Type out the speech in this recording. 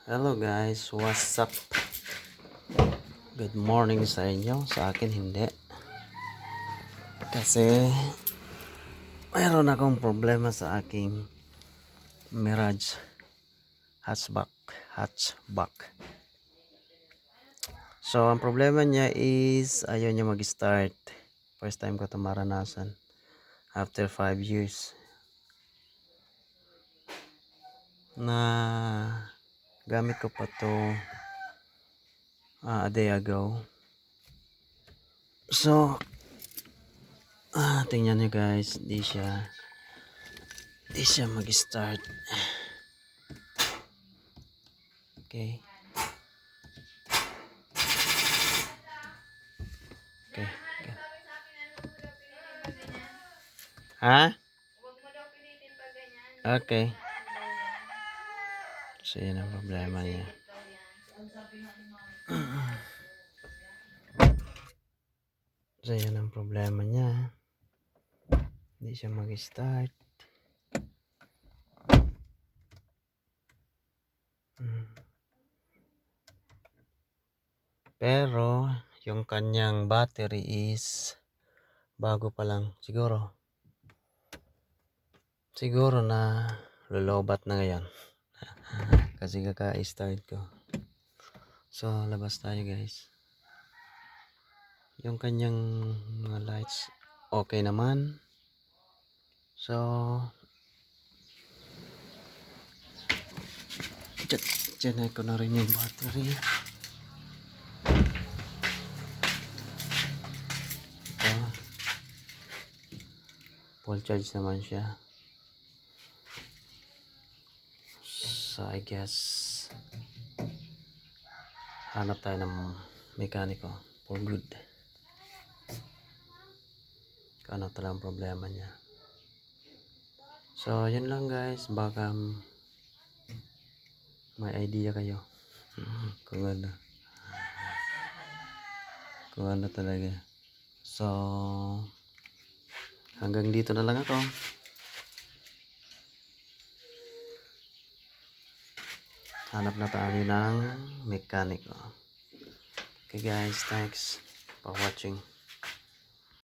Hello guys, what's up? Good morning sa inyo. Sa akin hindi. Kasi mayroon akong problema sa aking Mirage hatchback. So ang problema niya is ayaw niya mag-start. First time ko ito maranasan after 5 years na gamit ko pa to a day ago. So tingnan nyo guys, di siya mag-start. Okay. Okay. Ha? Okay. So yan ang problema niya. So yan ang problema niya. Hindi siya mag-start. Pero yung kanyang battery is bago pa lang. Siguro na lolobat na ngayon. Kasi kaka-start ko. So labas tayo guys. Yung kanyang mga lights okay naman. So check ko na rin yung battery. Ito. Full charge naman siya. So I guess hanap tayo ng mekaniko for good. Kung ano talagang problema niya. So yun lang guys. Baka may idea kayo kung ano talaga. So hanggang dito na lang ako. Hanap na tayo ng mekaniko. Okay guys, thanks for watching.